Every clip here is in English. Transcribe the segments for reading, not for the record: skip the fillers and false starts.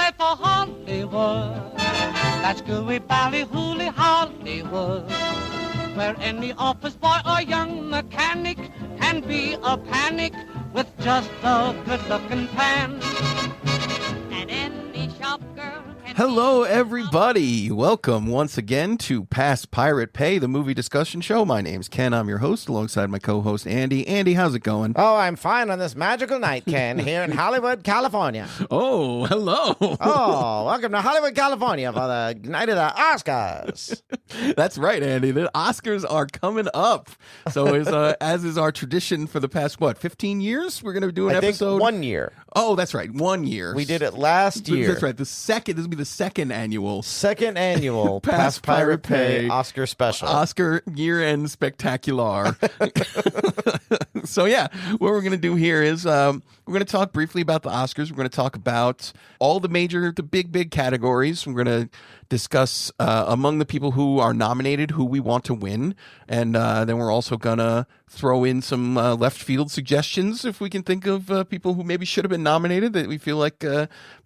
play for Hollywood. That's gooey, bally-hooly Hollywood, where any office boy or young mechanic can be a panic with just a good-looking pan. And any shop girl can... Hello, everybody. Welcome once again to Past Pirate Pay, the movie discussion show. My name's Ken. I'm your host, alongside my co-host, Andy. Andy, how's it going? Oh, I'm fine on this magical night, Ken, here in Hollywood, California. Oh, hello. Oh, welcome to Hollywood, California for the night of the Oscars. That's right, Andy. The Oscars are coming up. So as is our tradition for the past, 15 years? We're going to do an episode? I think 1 year. Oh, that's right. 1 year. We did it last year. That's right. This will be the second annual Past Pirate Pay Oscar special. Oscar year-end spectacular. So, yeah, what we're going to do here is we're going to talk briefly about the Oscars. We're going to talk about all the big categories. We're going to discuss among the people who are nominated who we want to win. And then we're also going to throw in some left field suggestions if we can think of people who maybe should have been nominated that we feel like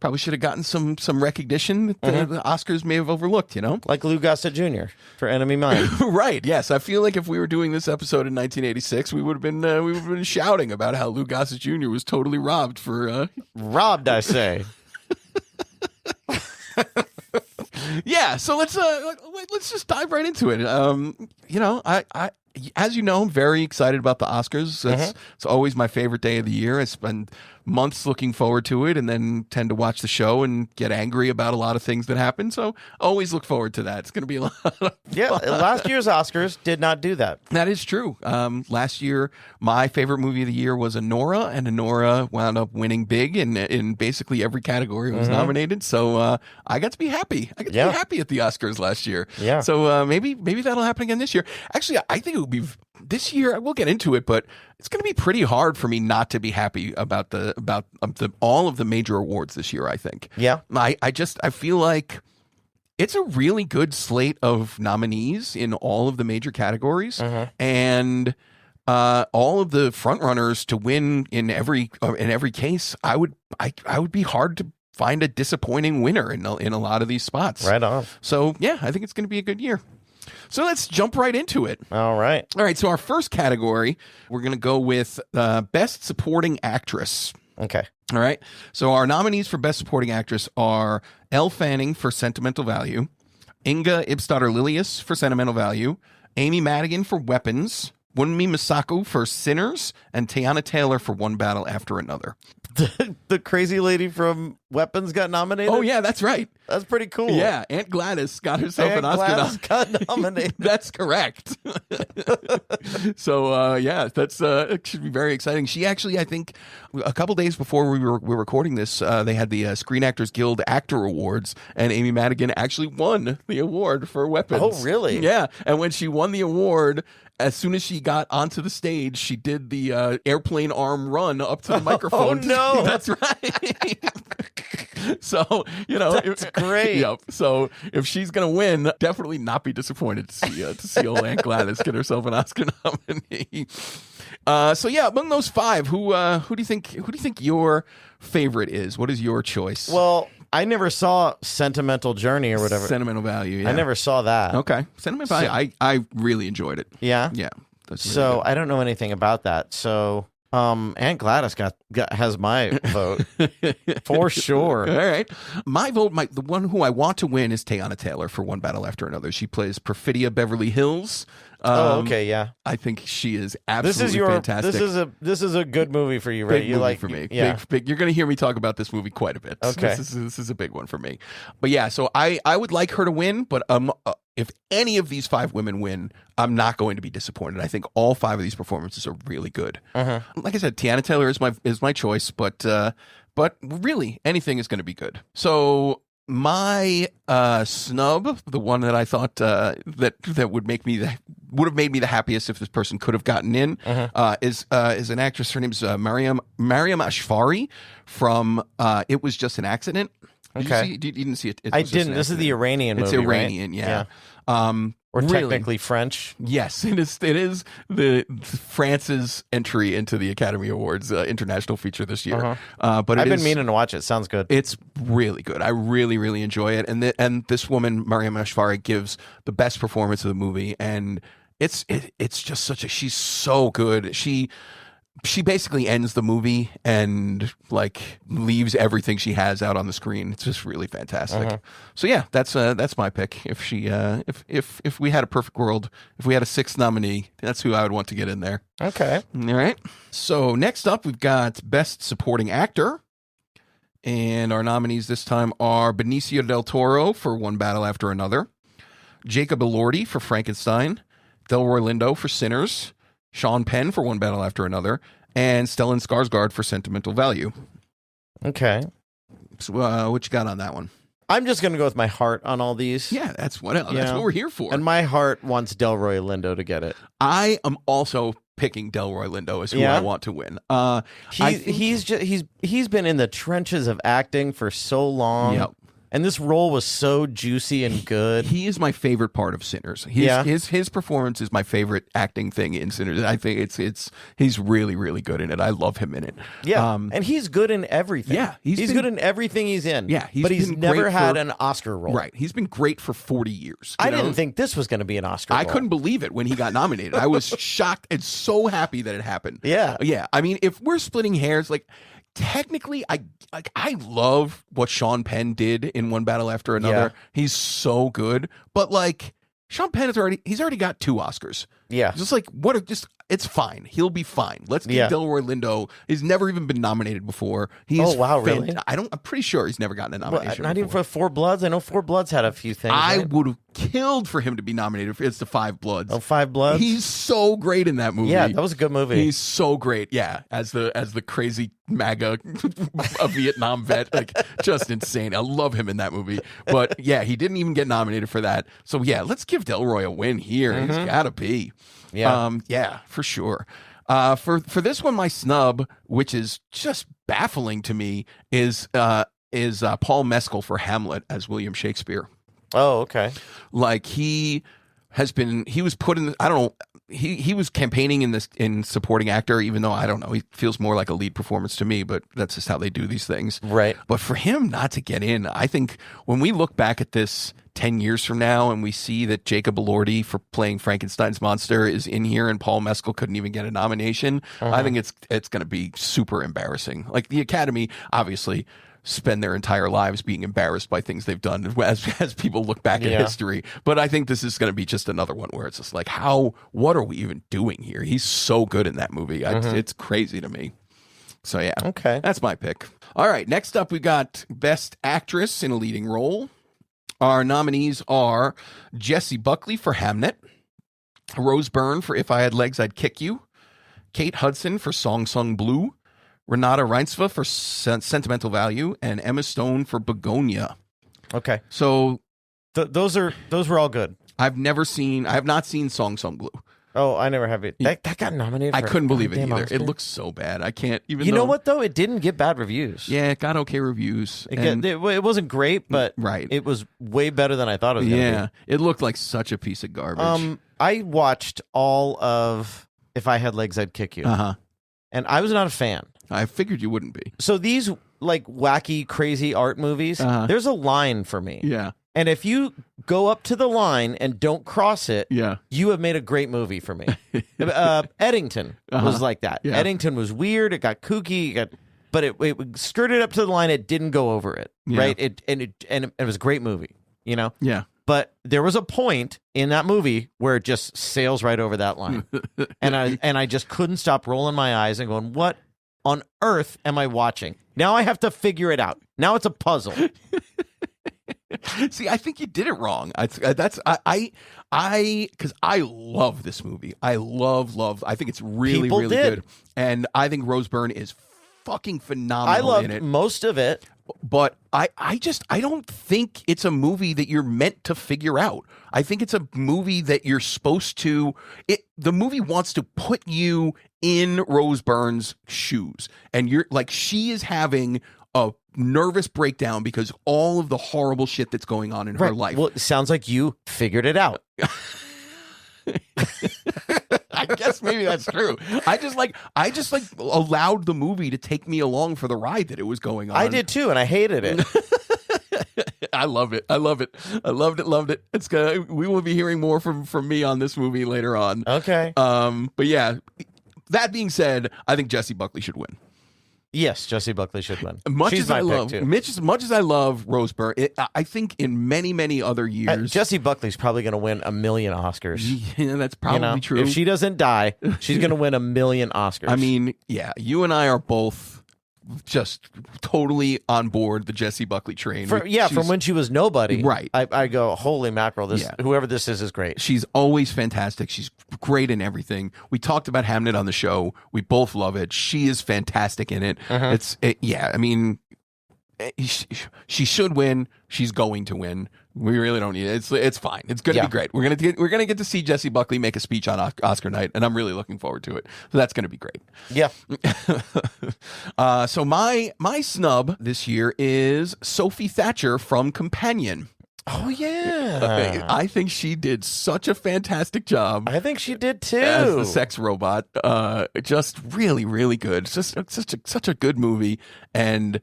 probably should have gotten some recognition that the Oscars may have overlooked, you know? Like Lou Gossett Jr. for Enemy Mine. Right, yes. I feel like if we were doing this episode in 1986, we would have been shouting about how Lou Gossett Jr. was totally robbed for... Robbed, I say. Yeah, so let's just dive right into it. I as you know, I'm very excited about the Oscars. It's always my favorite day of the year. I spend months looking forward to it and then tend to watch the show and get angry about a lot of things that happen. So always look forward to that. It's going to be a lot of fun. Yeah, last year's Oscars did not do that. That is true. Last year, my favorite movie of the year was Anora, and Anora wound up winning big in basically every category it was nominated. So I got to be happy. I got to be happy at the Oscars last year. Yeah. So maybe that'll happen again this year. Actually, I think it would be this year. We'll get into it, but it's going to be pretty hard for me not to be happy about all of the major awards this year, I think. Yeah. I feel like it's a really good slate of nominees in all of the major categories, and all of the front runners to win in every case. I would be hard to find a disappointing winner in a lot of these spots. Right on. So yeah, I think it's going to be a good year. So let's jump right into it. All right. So our first category, we're going to go with Best Supporting Actress. Okay. All right. So our nominees for Best Supporting Actress are Elle Fanning for Sentimental Value, Inga Ibstadter-Lilius for Sentimental Value, Amy Madigan for Weapons, Wunmi Misako for Sinners, and Teyana Taylor for One Battle After Another. The crazy lady from Weapons got nominated? Oh, yeah, that's right. That's pretty cool. Yeah, Aunt Gladys got herself an Oscar. Gladys got nominated. That's correct. So, that's it should be very exciting. She actually, I think, a couple days before we were recording this, they had the Screen Actors Guild Actor Awards, and Amy Madigan actually won the award for Weapons. Oh, really? Yeah, and when she won the award, as soon as she got onto the stage, she did the airplane arm run up to the microphone. Oh, no. That's right. So, that's great. Yep. So if she's going to win, definitely not be disappointed to see old Aunt Gladys get herself an Oscar nominee. Among those five, who do you think your favorite is? What is your choice? Well, I never saw Sentimental Journey or whatever. Sentimental Value. Yeah. I never saw that. Okay. Sentimental Value. I really enjoyed it. Yeah. Yeah. That's really so good. I don't know anything about that. So Aunt Gladys has my vote for sure. All right. My vote, the one who I want to win is Teyana Taylor for One Battle After Another. She plays Perfidia Beverly Hills. Okay, yeah. I think she is absolutely fantastic. This is a good movie for you, right? Big movie for me. Yeah. Big. You're going to hear me talk about this movie quite a bit. Okay. This is a big one for me. But yeah, so I would like her to win, but if any of these five women win, I'm not going to be disappointed. I think all five of these performances are really good. Like I said, Teyana Taylor is my choice, but really anything is going to be good. So my snub, the one that I thought that would have made me the happiest if this person could have gotten in, is an actress. Her name's Mariam Ashfari from It Was Just an Accident. Did you see? You didn't see it. I didn't. This is the Iranian movie. It's Iranian, right? yeah. Or Really? technically French. Yes, it is the France's entry into the Academy Awards international feature this year. But I've been meaning to watch it. Sounds good. It's really good. I really, really enjoy it. And this woman, Mariam Ashfari, gives the best performance of the movie, and it's just she's so good. She basically ends the movie and like leaves everything she has out on the screen. It's just really fantastic. So yeah, that's my pick. If she if we had a perfect world, if we had a sixth nominee, that's who I would want to get in there. Okay. All right. So next up, we've got Best Supporting Actor. And our nominees this time are Benicio del Toro for One Battle After Another, Jacob Elordi for Frankenstein, Delroy Lindo for Sinners, Sean Penn for One Battle After Another, and Stellan Skarsgård for Sentimental Value. Okay. So, what you got on that one? I'm just going to go with my heart on all these. Yeah, that's what we're here for. And my heart wants Delroy Lindo to get it. I am also picking Delroy Lindo as who I want to win. He's been in the trenches of acting for so long. Yep. And this role was so juicy and good. He is my favorite part of Sinners. His performance is my favorite acting thing in Sinners. I think he's really, really good in it. I love him in it. Yeah, and he's good in everything. Yeah, he's good in everything he's in. Yeah, but he's never had an Oscar role. Right, he's been great for 40 years. I didn't think this was going to be an Oscar role. I couldn't believe it when he got nominated. I was shocked and so happy that it happened. Yeah. I mean, if we're splitting hairs, like technically, I love what Sean Penn did in One Battle After Another. Yeah. He's so good, but like Sean Penn he's already got 2 Oscars. Yeah, just like it's fine. He'll be fine. Let's give Delroy Lindo. He's never even been nominated before. Really? I'm pretty sure he's never gotten a nomination. Not even for Four Bloods. I know Four Bloods had a few things. I would have killed for him to be nominated. It's the Five Bloods. Oh, Five Bloods. He's so great in that movie. Yeah, that was a good movie. He's so great. Yeah, as the crazy MAGA a Vietnam vet, like just insane. I love him in that movie. But yeah, he didn't even get nominated for that. So yeah, let's give Delroy a win here. He's got to be. Yeah, for sure. For this one, my snub, which is just baffling to me, is Paul Mescal for Hamlet as William Shakespeare. Oh, okay. Like he was put in. I don't know. He was campaigning in supporting actor, even though I don't know. He feels more like a lead performance to me, but that's just how they do these things, right? But for him not to get in, I think when we look back at this 10 years from now and we see that Jacob Elordi for playing Frankenstein's monster is in here and Paul Mescal couldn't even get a nomination, I think it's going to be super embarrassing. Like the Academy, obviously, spend their entire lives being embarrassed by things they've done as people look back at history. But I think this is going to be just another one where it's just like, what are we even doing here? He's so good in that movie. It's crazy to me. So yeah, okay, that's my pick. All right, next up we got Best Actress in a Leading Role. Our nominees are Jessie Buckley for Hamnet, Rose Byrne for If I Had Legs, I'd Kick You, Kate Hudson for Song Sung Blue, Renata Reinsva for Sentimental Value, and Emma Stone for Begonia. Okay. So those were all good. I have not seen Song Sung Blue. Oh, I never have it. That got nominated. I couldn't believe it either. Oscar. It looks so bad. I can't even. You know what though? It didn't get bad reviews. Yeah, it got okay reviews. It wasn't great, but it was way better than I thought it was going to be. It looked like such a piece of garbage. I watched all of If I Had Legs, I'd Kick You. And I was not a fan. I figured you wouldn't be. So these like wacky, crazy art movies, there's a line for me. Yeah. And if you go up to the line and don't cross it, you have made a great movie for me. Eddington was like that. Yeah. Eddington was weird. It got kooky. But it skirted up to the line. It didn't go over it, right? It was a great movie, you know? Yeah. But there was a point in that movie where it just sails right over that line. and I just couldn't stop rolling my eyes and going, what on earth am I watching? Now I have to figure it out. Now it's a puzzle. See, I think you did it wrong. Because I love this movie. I love. I think it's really good, and I think Rose Byrne is fucking phenomenal. I in it. loved most of it, but I don't think it's a movie that you're meant to figure out. I think it's a movie that you're supposed to. The movie wants to put you in Rose Byrne's shoes, and you're like, she is having a nervous breakdown because all of the horrible shit that's going on in her life. Well, it sounds like you figured it out. I guess maybe that's true. I just like allowed the movie to take me along for the ride that it was going on. I did too, and I hated it. I love it. I loved it. It's good. We will be hearing more from me on this movie later on. Okay. But yeah, that being said, I think Jessie Buckley should win. Yes, Jessie Buckley should win. She's my pick too. As much as I love Rose Byrne, I think in many other years, Jessie Buckley's probably going to win 1 million Oscars. Yeah, that's probably true. If she doesn't die, she's going to win 1 million Oscars. I mean, yeah, you and I are both just totally on board the Jessie Buckley train. From when she was nobody. Right. I go, holy mackerel, whoever this is great. She's always fantastic. She's great in everything. We talked about Hamnet on the show. We both love it. She is fantastic in it. I mean, she should win. She's going to win. We really don't need it. It's fine. It's going to be great. We're gonna get to see Jessie Buckley make a speech on Oscar night, and I'm really looking forward to it. So that's going to be great. Yeah. So my snub this year is Sophie Thatcher from Companion. Oh yeah. I think she did such a fantastic job. I think she did too. As the sex robot. Just really, really good. It's just such a good movie, and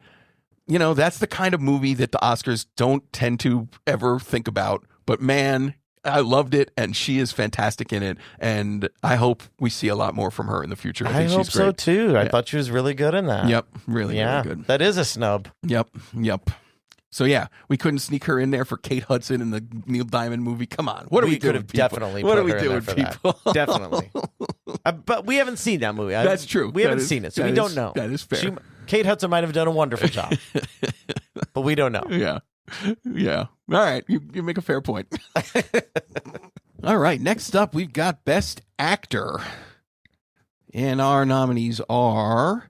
that's the kind of movie that the Oscars don't tend to ever think about. But man, I loved it, and she is fantastic in it. And I hope we see a lot more from her in the future. I hope so too. Yeah. I thought she was really good in that. Yep, really good. That is a snub. Yep. So yeah, we couldn't sneak her in there for Kate Hudson in the Neil Diamond movie. Come on, what are we doing, people? Definitely. What are we doing, people? Definitely. But we haven't seen that movie. That's true. We haven't seen it, so we don't know. That is fair. Kate Hudson might have done a wonderful job, but we don't know. Yeah. All right, you make a fair point. All right, next up we've got Best Actor, and our nominees are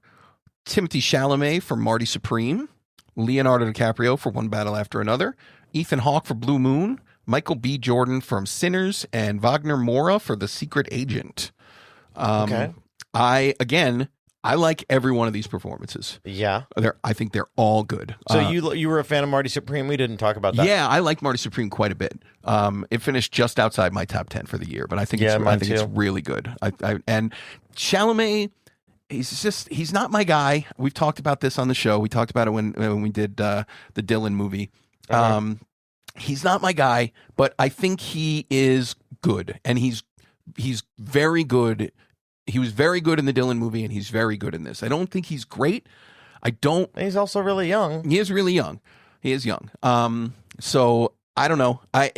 Timothée Chalamet for Marty Supreme, Leonardo DiCaprio for One Battle After Another, Ethan Hawke for Blue Moon, Michael B. Jordan from Sinners, and Wagner Moura for The Secret Agent. Okay. I like every one of these performances. Yeah. I think they're all good. So you were a fan of Marty Supreme? We didn't talk about that. Yeah, I like Marty Supreme quite a bit. It finished just outside my top 10 for the year, but I think it's really good. And Chalamet, he's not my guy. We've talked about this on the show. We talked about it when we did the Dylan movie. He's not my guy, but I think he is good, and he's very good. He was very good in the Dylan movie, and he's very good in this. I don't think he's great. He's also really young. He is really young. He is young. So I don't know. I'm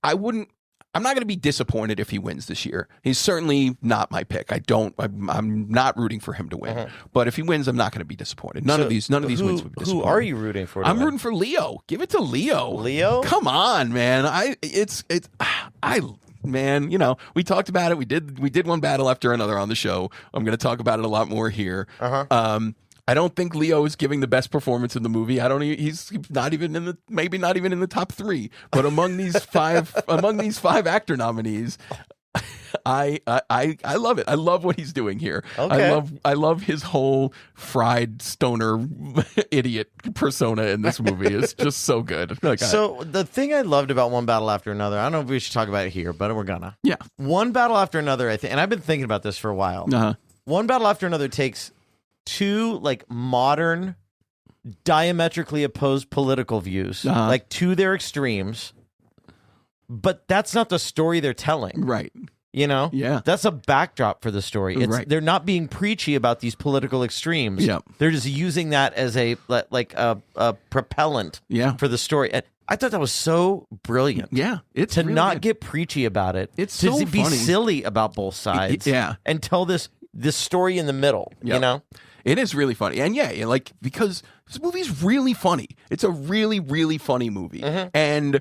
not going to be disappointed if he wins this year. He's certainly not my pick. I'm not rooting for him to win. But if he wins, I'm not going to be disappointed. None of these wins would be disappointing. Who are you rooting for? I'm rooting for Leo. Give it to Leo. Leo? Come on, man. Man, we talked about it. We did One Battle After Another on the show. I'm going to talk about it a lot more here. I don't think Leo is giving the best performance in the movie. He's not even in the top 3. But among these five actor nominees, I love it. I love what he's doing here. Okay. I love his whole fried stoner idiot persona in this movie. It's just so good. So the thing I loved about One Battle After Another, I don't know if we should talk about it here, but we're gonna. Yeah. One Battle After Another, I think, and I've been thinking about this for a while. One Battle After Another takes two modern, diametrically opposed political views, to their extremes, but that's not the story they're telling. Right. Yeah. That's a backdrop for the story. They're not being preachy about these political extremes. Yeah. They're just using that as a propellant for the story. And I thought that was so brilliant. Yeah. It's to really not good. get preachy about it. It's to so be funny. silly about both sides. And tell this story in the middle, It is really funny. And because this movie's really funny. It's a really, really funny movie. And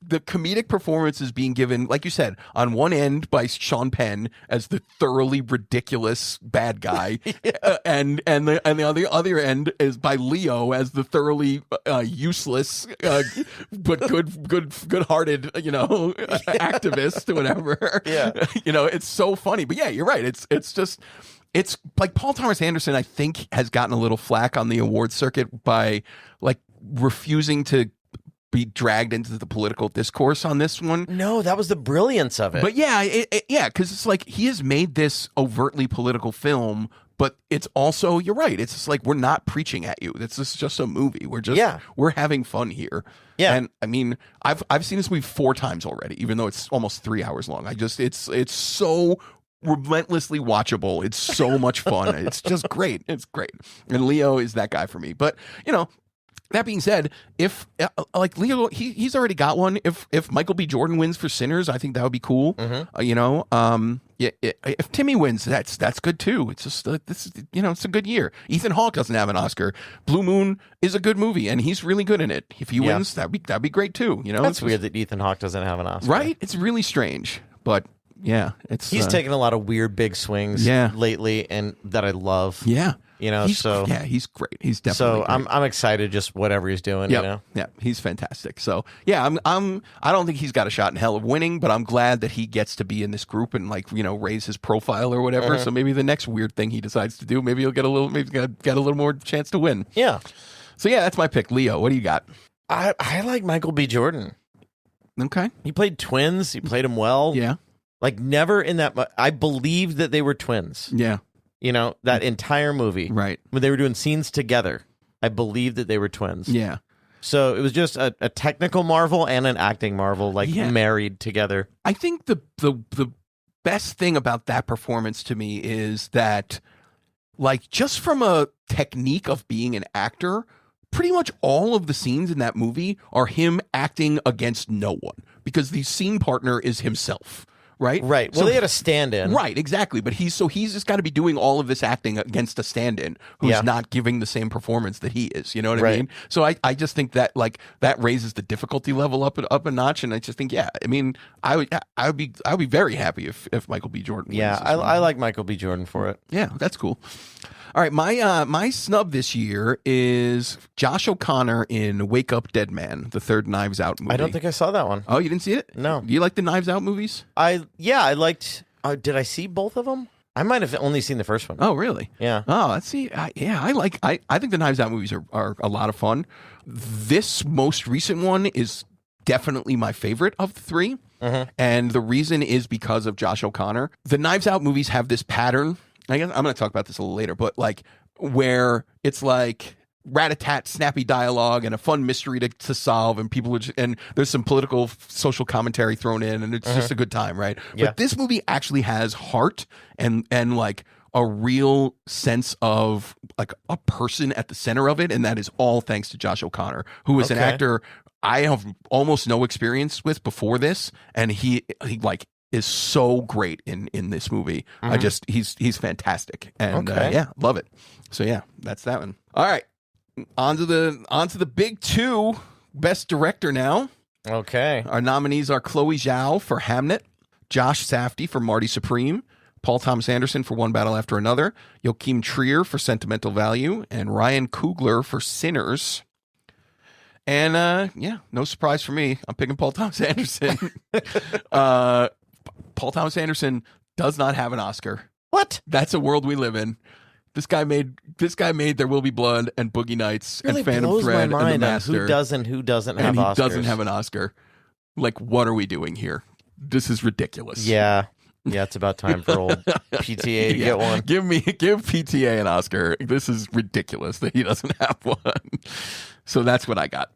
the comedic performance is being given, like you said, on one end by Sean Penn as the thoroughly ridiculous bad guy, and on the other end is by Leo as the thoroughly useless but good-hearted activist, whatever. Yeah, it's so funny. But yeah, you're right. It's like Paul Thomas Anderson, I think, has gotten a little flack on the award circuit by refusing to be dragged into the political discourse on this one. No, that was the brilliance of it. But yeah, because it's like he has made this overtly political film, but it's also, you're right, it's just like we're not preaching at you. This is just a movie. We're having fun here. Yeah. And I mean, I've seen this movie 4 times already, even though it's almost 3 hours long. It's so relentlessly watchable. It's so much fun. It's just great. It's great. And Leo is that guy for me. But, that being said, if like Leo, he's already got one. If Michael B. Jordan wins for Sinners, I think that would be cool. If Timmy wins, that's good too. It's just this is it's a good year. Ethan Hawke doesn't have an Oscar. Blue Moon is a good movie, and he's really good in it. If he wins, that'd be great too. That's weird that Ethan Hawke doesn't have an Oscar, right? It's really strange, but yeah, he's taken a lot of weird big swings lately, and that I love. Yeah. He's great. He's definitely great. I'm excited just whatever he's doing. Yeah, he's fantastic. So yeah, I don't think he's got a shot in hell of winning, but I'm glad that he gets to be in this group and raise his profile or whatever. So maybe the next weird thing he decides to do, maybe he'll get a little more chance to win. Yeah. So yeah, that's my pick. Leo, what do you got? I like Michael B. Jordan. Okay. He played twins. He played them well. Yeah. Like never in that. I believed that they were twins. Yeah. That entire movie. Right. When they were doing scenes together, I believed that they were twins. Yeah. So it was just a technical marvel and an acting marvel, married together. I think the best thing about that performance to me is that, just from a technique of being an actor, pretty much all of the scenes in that movie are him acting against no one because the scene partner is himself. Right. Well, they had a stand-in. Right, exactly. But he's just got to be doing all of this acting against a stand-in who's not giving the same performance that he is. You know what I mean? So I just think that that raises the difficulty level up a notch. And I just think, I would be very happy if Michael B. Jordan wins. Yeah, I like Michael B. Jordan for it. Yeah, that's cool. All right, my snub this year is Josh O'Connor in Wake Up Dead Man, the third Knives Out movie. I don't think I saw that one. Oh, you didn't see it? No. Do you like the Knives Out movies? I liked. Did I see both of them? I might have only seen the first one. Oh, really? Yeah. Oh, let's see. I think the Knives Out movies are a lot of fun. This most recent one is definitely my favorite of the 3. Mm-hmm. And the reason is because of Josh O'Connor. The Knives Out movies have this pattern. I guess I'm going to talk about this a little later, but where it's rat-a-tat, snappy dialogue and a fun mystery to solve, and people and there's some political, social commentary thrown in, and it's just a good time, right? Yeah. But this movie actually has heart and a real sense of a person at the center of it, and that is all thanks to Josh O'Connor, who is an actor I have almost no experience with before this, and he is so great in this movie. Mm-hmm. He's fantastic, and love it. So yeah, that's that one. All right, on to the big 2, best director now. Okay, our nominees are Chloe Zhao for Hamnet, Josh Safdie for Marty Supreme, Paul Thomas Anderson for One Battle After Another, Joachim Trier for Sentimental Value, and Ryan Coogler for Sinners. And no surprise for me, I'm picking Paul Thomas Anderson. Paul Thomas Anderson does not have an Oscar. What? That's a world we live in. This guy made There Will Be Blood and Boogie Nights and Phantom Thread and The Master. Who doesn't have Oscars? He doesn't have an Oscar. What are we doing here? This is ridiculous. Yeah, it's about time for old PTA to get one. Give PTA an Oscar. This is ridiculous that he doesn't have one. So that's what I got.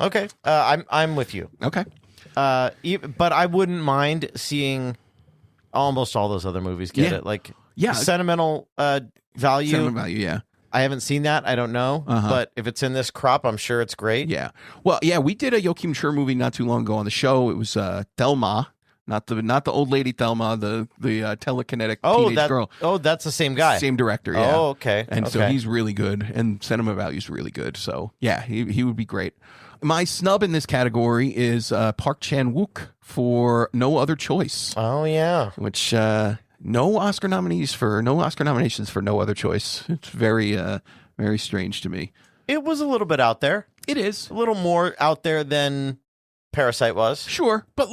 Okay, I'm with you. Okay. But I wouldn't mind seeing almost all those other movies get it. Sentimental Value. Sentimental Value, yeah. I haven't seen that. I don't know. But if it's in this crop, I'm sure it's great. Yeah. Well, yeah, we did a Joachim Trier movie not too long ago on the show. It was Thelma, not the old lady Thelma, the telekinetic teenage girl. Oh, that's the same guy. Same director, yeah. Oh, okay. And so he's really good, and Sentimental Value is really good. So, yeah, he would be great. My snub in this category is Park Chan-wook for No Other Choice. Oh, yeah. Which no Oscar nominations for No Other Choice. It's very very strange to me. It was a little bit out there. It is. A little more out there than Parasite was. Sure, but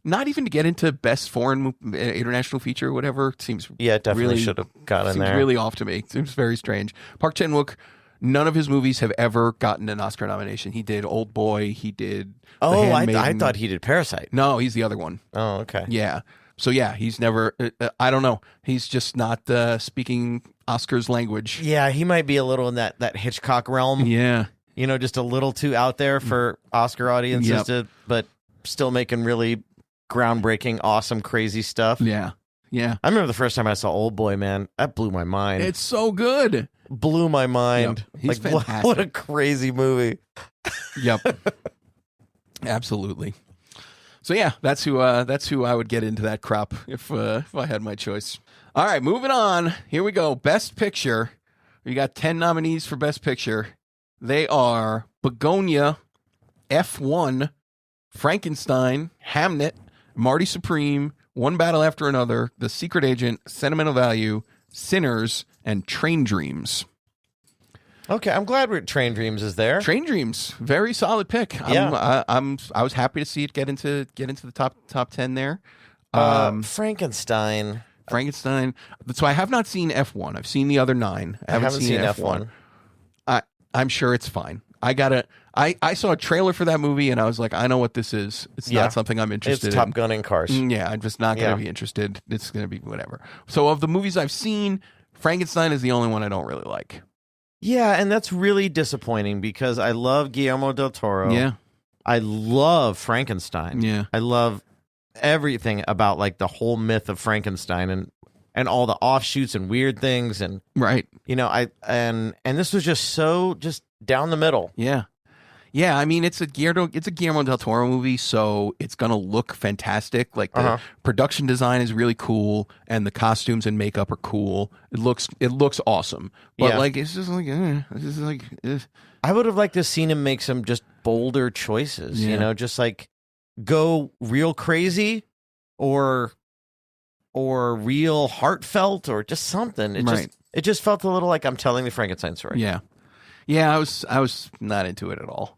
not even to get into best foreign international feature or whatever. It seems it definitely should have gotten there. Seems really off to me. It seems very strange. Park Chan-wook, None of his movies have ever gotten an Oscar nomination. He did Old Boy. He did. Oh, I thought he did Parasite. No, he's the other one. Oh, okay. Yeah. So yeah, he's never. I don't know. He's just not speaking Oscars language. Yeah, he might be a little in that Hitchcock realm. Yeah. Just a little too out there for Oscar audiences, but still making really groundbreaking, awesome, crazy stuff. Yeah. Yeah. I remember the first time I saw Old Boy, man. That blew my mind. It's so good. Blew my mind. Yep. He's fantastic. What a crazy movie. Yep. Absolutely. So yeah, that's who I would get into that crop if I had my choice. All right, moving on. Here we go. Best Picture. We got 10 nominees for Best Picture. They are Begonia, F1, Frankenstein, Hamnet, Marty Supreme, One Battle After Another, The Secret Agent, Sentimental Value, Sinners, and Train Dreams. Okay, I'm glad Train Dreams is there. Train Dreams, very solid pick. Yeah. I was happy to see it get into the top 10 there. Frankenstein. So I have not seen F1. I've seen the other 9. I haven't seen F1. I'm sure it's fine. I saw a trailer for that movie and I was like, I know what this is. It's not something I'm interested in. It's Top Gun in cars. Yeah, I'm just not going to be interested. It's going to be whatever. So of the movies I've seen, Frankenstein is the only one I don't really like. Yeah, and that's really disappointing because I love Guillermo del Toro. Yeah. I love Frankenstein. Yeah. I love everything about like the whole myth of Frankenstein and all the offshoots and weird things and right. And this was just so down the middle. Yeah. Yeah, I mean it's a Guillermo del Toro movie, so it's gonna look fantastic. Like the production design is really cool, and the costumes and makeup are cool. It looks awesome, but like it's just like I would have liked to have seen him make some just bolder choices. Just like go real crazy, or real heartfelt, or just something. It just felt a little like I'm telling the Frankenstein story. Yeah. Yeah, I was not into it at all.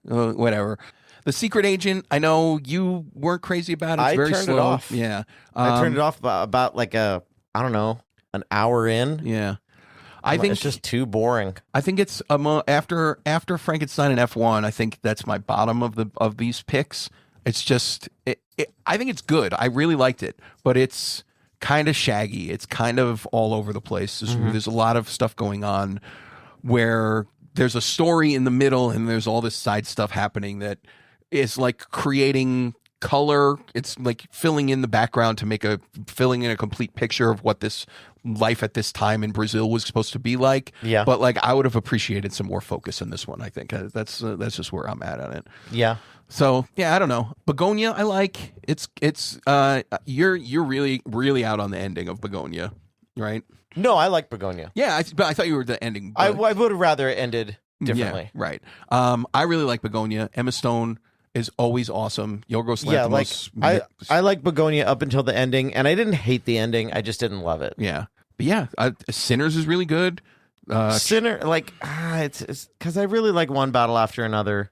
Whatever. The Secret Agent, I know you weren't crazy about it. It's very turned slow. it off. Yeah. I turned it off about like an hour in. Yeah. I think it's just too boring. I think it's after Frankenstein and F1, I think that's my bottom of these picks. It's just I think it's good. I really liked it, but it's kind of shaggy. It's kind of all over the place. There's a lot of stuff going on where there's a story in the middle and there's all this side stuff happening that is like creating color. It's like filling in the background to filling in a complete picture of what this life at this time in Brazil was supposed to be like. Yeah. But like I would have appreciated some more focus in this one. I think that's just where I'm at on it. Yeah. So yeah, I don't know. Begonia, I like. It's you're really really out on the ending of Begonia, right? No, I like Begonia. Yeah, but I thought you were the ending. I would have rather ended differently. Yeah, right. I really like Begonia. Emma Stone is always awesome. Yorgos Lanthimos. Yeah, I like Begonia up until the ending, and I didn't hate the ending. I just didn't love it. Yeah, but yeah, Sinners is really good. Sinner, it's because I really like One Battle After Another.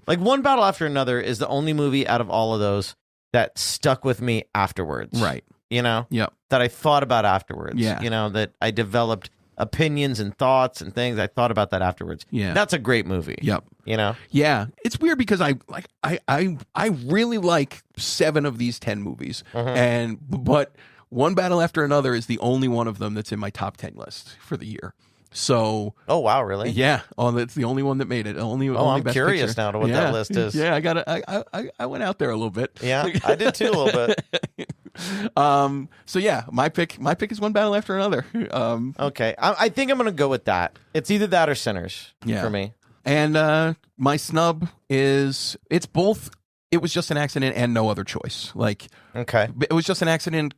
Like One Battle After Another is the only movie out of all of those that stuck with me afterwards. Right. Yep. That I thought about afterwards. Yeah. That I developed opinions and thoughts and things. I thought about that afterwards. Yeah. That's a great movie. Yep. Yeah. It's weird because I really like 7 of these 10 movies. But One Battle After Another is the only one of them that's in my top 10 list for the year. So, oh wow, really? Yeah. Oh, that's the only one that made it. Only I'm Best curious Picture. now to what that list is. Yeah, I went out there a little bit. Yeah, I did too a little bit. So yeah, my pick is One Battle After Another. Okay, I think I'm gonna go with that. It's either that or Sinners for me. And my snub it's both. It was just an accident and no other choice. Like, okay, it was just an accident.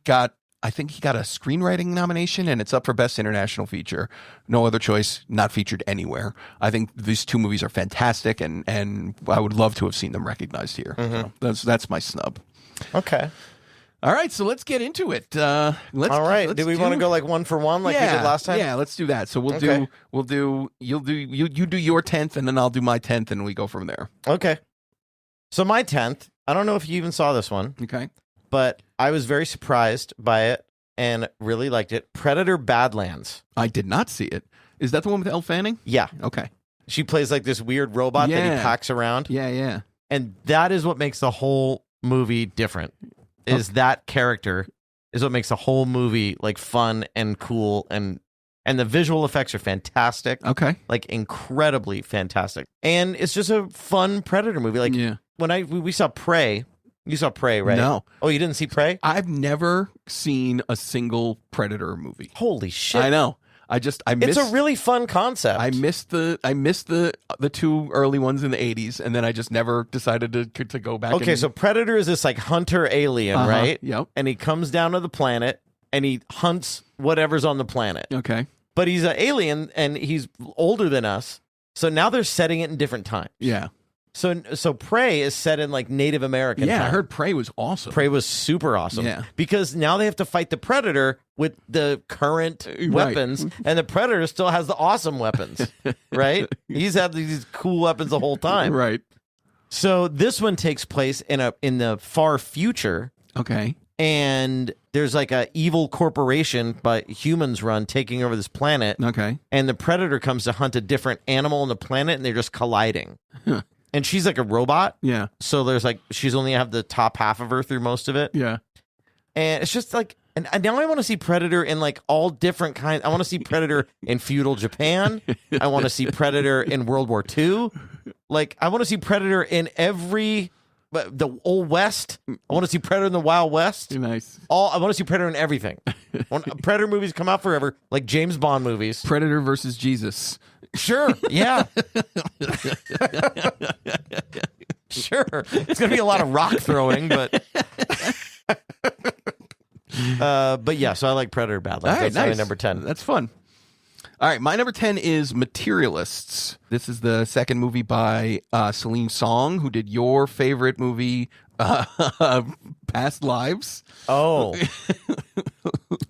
I think he got a screenwriting nomination, and it's up for Best International Feature. No Other Choice, not featured anywhere. I think these 2 movies are fantastic, and I would love to have seen them recognized here. So that's my snub. Okay. All right, so let's get into it. All right. Do we want to go like one for one like we did last time? Yeah, let's do that. So you do your 10th, and then I'll do my 10th, and we go from there. Okay. So my 10th, I don't know if you even saw this one. Okay. But I was very surprised by it and really liked it. Predator Badlands. I did not see it. Is that the one with Elle Fanning? Yeah. Okay. She plays like this weird robot that he packs around. Yeah. And that is what makes the whole movie different. Is that character is what makes the whole movie like fun and cool, and the visual effects are fantastic. Okay. Like incredibly fantastic. And it's just a fun Predator movie. Like when we saw Prey. You saw Prey, right? No. Oh, you didn't see Prey? I've never seen a single Predator movie. Holy shit. I know. I missed. It's a really fun concept. I missed the two early ones in the 80s, and then I just never decided to go back. Okay, so Predator is this like hunter alien, right? Yep. And he comes down to the planet and he hunts whatever's on the planet. Okay. But he's an alien and he's older than us. So now they're setting it in different times. Yeah. So Prey is set in like Native American time. I heard Prey was awesome. Prey was super awesome. Yeah. Because now they have to fight the Predator with the current weapons, and the Predator still has the awesome weapons, right? He's had these cool weapons the whole time. Right. So this one takes place in the far future. Okay. And there's like a evil corporation by humans run taking over this planet. Okay. And the Predator comes to hunt a different animal on the planet, and they're just colliding. Huh. And she's like a robot. Yeah. So there's like, she's only have the top half of her through most of it. Yeah. And it's just like, and now I want to see Predator in like all different kinds. I want to see Predator in feudal Japan. I want to see Predator in World War II. Like, I want to see Predator in the Old West. I want to see Predator in the Wild West. Nice. I want to see Predator in everything. Predator movies come out forever, like James Bond movies. Predator versus Jesus. Sure. Yeah. Sure. It's going to be a lot of rock throwing, but yeah, so I like Predator Badlands. All right, That's nice. my number 10. That's fun. All right, my number 10 is Materialists. This is the second movie by Celine Song, who did your favorite movie, Past Lives. Oh.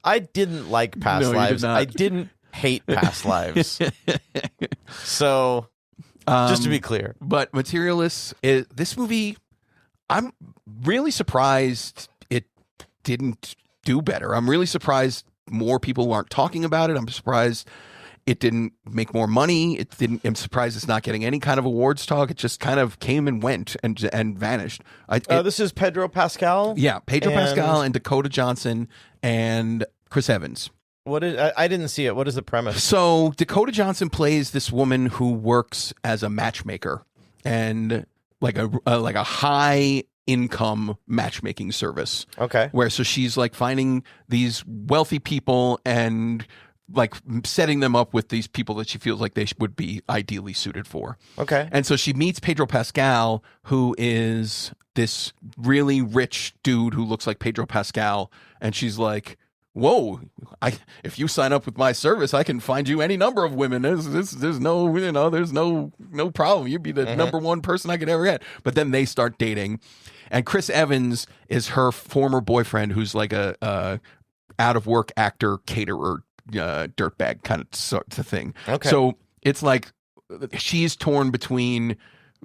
I didn't like Past Lives. I didn't hate Past Lives. So, just to be clear. But Materialists, this movie, I'm really surprised it didn't do better. I'm really surprised more people aren't talking about it. I'm surprised it didn't make more money. I'm surprised it's not getting any kind of awards talk. It just kind of came and went and vanished. This is Pedro Pascal? Yeah, Pedro Pascal and Dakota Johnson and Chris Evans. I didn't see it. What is the premise? So Dakota Johnson plays this woman who works as a matchmaker and like a high income matchmaking service. Okay. So she's like finding these wealthy people and like setting them up with these people that she feels like they would be ideally suited for. Okay. And so she meets Pedro Pascal, who is this really rich dude who looks like Pedro Pascal, and she's like, whoa, if you sign up with my service, I can find you any number of women. There's no problem. You'd be the number one person I could ever get. But then they start dating. And Chris Evans is her former boyfriend, who's like a out of work actor, caterer, dirtbag kind of sort of thing. Okay. So it's like she's torn between